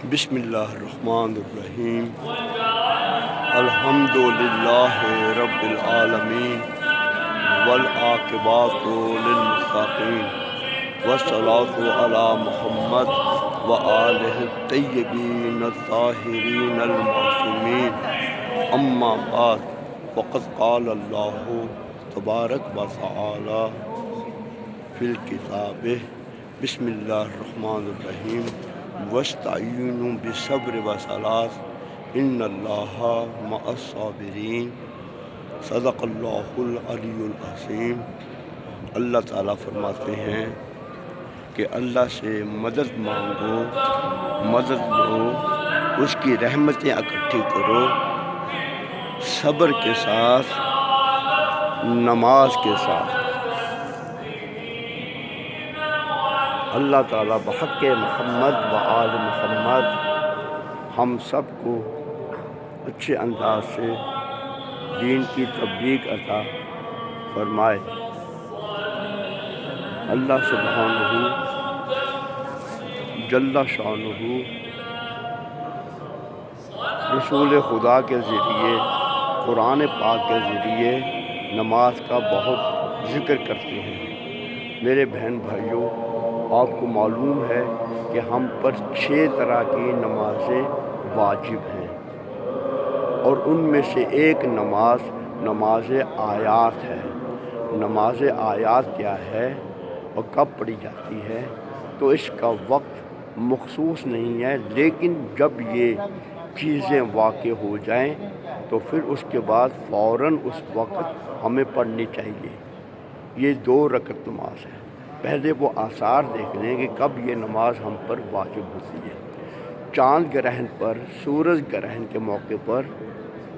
بسم اللہ الرحمن الرحیم الحمد للہ رب العالمین والعاقبۃ للمتقین والصلاۃ علی محمد وآلہ الطیبین الطاہرین المعصومین اما بعد فقد قال اللہ تبارک و تعالی فی الکتاب بسم اللہ الرحمن الرحیم وَاسْتَعِینُوا بِالصَّبْرِ وَالصَّلَاةِ إِنَّ اللَّهَ مَعَ الصَّابِرِينَ صدق اللہ العلی العظیم۔ اللہ تعالیٰ فرماتے ہیں کہ اللہ سے مدد مانگو، مدد لو، اس کی رحمتیں اکٹھی کرو، صبر کے ساتھ، نماز کے ساتھ۔ اللہ تعالیٰ بحق محمد و آل محمد ہم سب کو اچھے انداز سے دین کی تبلیغ عطا فرمائے۔ اللہ سبحانہ جل شانہ رسول خدا کے ذریعے، قرآن پاک کے ذریعے نماز کا بہت ذکر کرتے ہیں۔ میرے بہن بھائیوں، آپ کو معلوم ہے کہ ہم پر 6 طرح کی نمازیں واجب ہیں، اور ان میں سے ایک نماز آیات ہے۔ نماز آیات کیا ہے اور کب پڑھی جاتی ہے، تو اس کا وقت مخصوص نہیں ہے، لیکن جب یہ چیزیں واقع ہو جائیں تو پھر اس کے بعد فوراً اس وقت ہمیں پڑھنی چاہیے۔ یہ 2 رکعت نماز ہے۔ پہلے وہ آثار دیکھ لیں کہ کب یہ نماز ہم پر واجب ہوتی ہے۔ چاند گرہن پر، سورج گرہن کے موقع پر،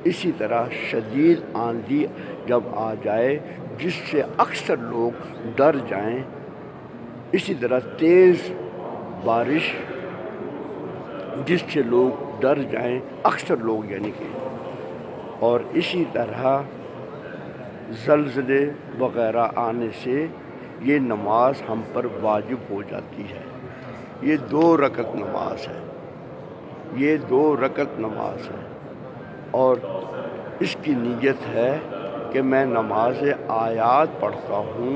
اسی طرح شدید آندھی جب آ جائے جس سے اکثر لوگ ڈر جائیں، اسی طرح تیز بارش جس سے لوگ ڈر جائیں، اکثر لوگ یعنی کہ، اور اسی طرح زلزلے وغیرہ آنے سے یہ نماز ہم پر واجب ہو جاتی ہے۔ یہ 2 رکعت نماز ہے، یہ 2 رکعت نماز ہے، اور اس کی نیت ہے کہ میں نماز آیات پڑھتا ہوں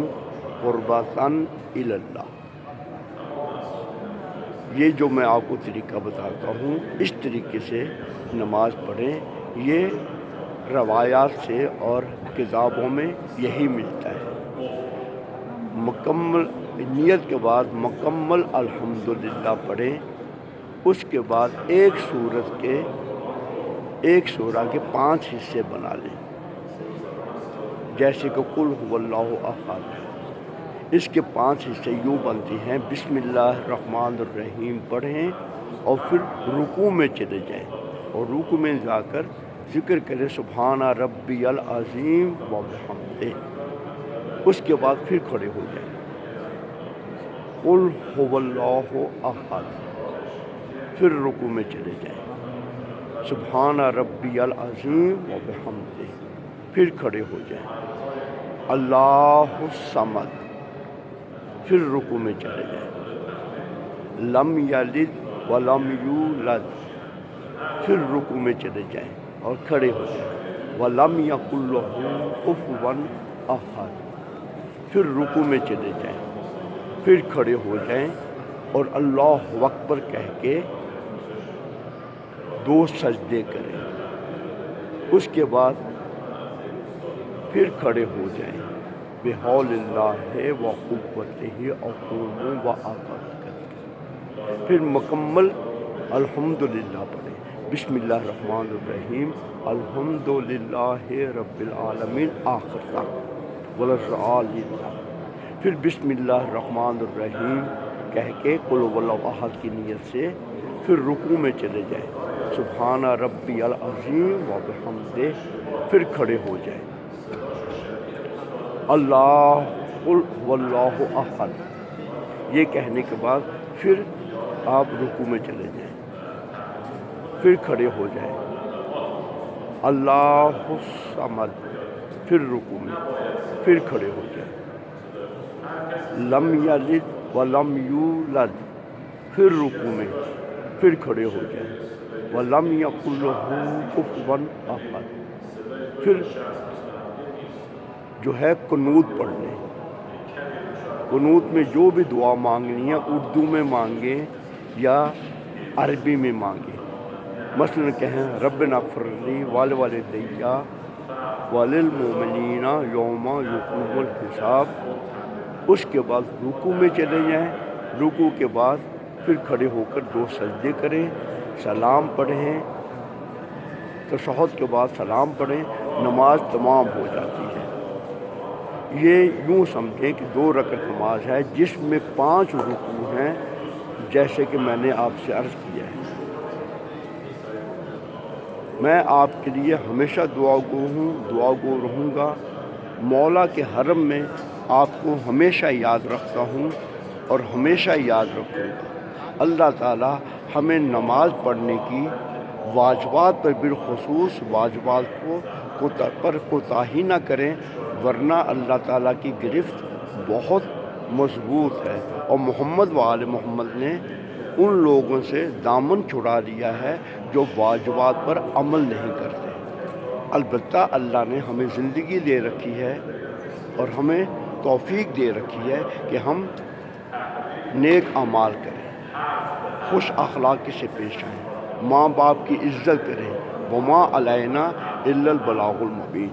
قربتاً الی اللہ۔ یہ جو میں آپ کو طریقہ بتاتا ہوں، اس طریقے سے نماز پڑھیں۔ یہ روایات سے اور کتابوں میں یہی ملتا ہے۔ مکمل نیت کے بعد مکمل الحمدللہ پڑھیں۔ اس کے بعد ایک سورہ کے 5 حصے بنا لیں، جیسے کہ قل هو اللہ احد۔ اس کے 5 حصے یوں بنتے ہیں: بسم اللہ الرحمن الرحیم پڑھیں، اور پھر رکوع میں چلے جائیں، اور رکوع میں جا کر ذکر کریں سبحان ربی العظیم و بحمدہ۔ اس کے بعد پھر کھڑے ہو جائیں، قل هو اللہ احد، پھر رکوع میں چلے جائیں، سبحان ربی العظیم و بحمدہ، پھر کھڑے ہو جائیں، اللہ الصمد، پھر رکوع میں چلے جائیں، لم یلد ولم یولد، پھر رکوع میں چلے جائیں اور کھڑے ہو جائیں، ولم یکن لہ کفوا احد، پھر رکوع میں چلے جائیں، پھر کھڑے ہو جائیں اور اللہ اکبر کہہ کے 2 سجدے کریں۔ اس کے بعد پھر کھڑے ہو جائیں، بحول اللہ و قوتہ اقوم و اقعد، پھر مکمل الحمدللہ پڑھیں۔ بسم اللہ الرحمن الرحیم الحمدللہ رب العالمین آخر تک، والضالین۔ پھر بسم اللہ الرحمن الرحیم کہہ کے قل هو اللہ احد کی نیت سے پھر رکوع میں چلے جائیں، سبحان ربی العظیم و بحمدہ، پھر کھڑے ہو جائیں، اللہ قل هو اللہ احد، یہ کہنے کے بعد پھر آپ رکوع میں چلے جائیں، پھر کھڑے ہو جائیں، اللہ الصمد، پھر رکوع میں، پھر کھڑے ہو جائیں، لم یلد ولم یولد، پھر رکوع میں، پھر کھڑے ہو جائیں۔ وَلَمْ يَكُن لَّهُ كُفُوًا أَحَدٌ، پھر جو ہے قنوت پڑھ لیں۔ قنوت میں جو بھی دعا مانگنی ہے اردو میں مانگیں یا عربی میں مانگیں۔ مثلا کہیں ربنا اغفر لی ولوالدی وللمؤمنین یوم یقوم الحساب۔ اس کے بعد رکوع میں چلے جائیں، رکوع کے بعد پھر کھڑے ہو کر 2 سجدے کریں، سلام پڑھیں، تشہد کے بعد سلام پڑھیں، نماز تمام ہو جاتی ہے۔ یہ یوں سمجھیں کہ 2 رکعت نماز ہے جس میں 5 رکوع ہیں، جیسے کہ میں نے آپ سے عرض کیا ہے۔ میں آپ کے لیے ہمیشہ دعا گو ہوں، دعا گو رہوں گا۔ مولا کے حرم میں آپ کو ہمیشہ یاد رکھتا ہوں اور ہمیشہ یاد رکھوں گا۔ اللہ تعالی ہمیں نماز پڑھنے کی واجبات پر بالخصوص واجبات پر کوتاہی نہ کریں، ورنہ اللہ تعالیٰ کی گرفت بہت مضبوط ہے، اور محمد و آل محمد نے ان لوگوں سے دامن چھڑا لیا ہے جو واجبات پر عمل نہیں کرتے۔ البتہ اللہ نے ہمیں زندگی دے رکھی ہے اور ہمیں توفیق دے رکھی ہے کہ ہم نیک اعمال کریں، خوش اخلاقی سے پیش آئیں، ماں باپ کی عزت کریں۔ وما علینا الا البلاغ المبین۔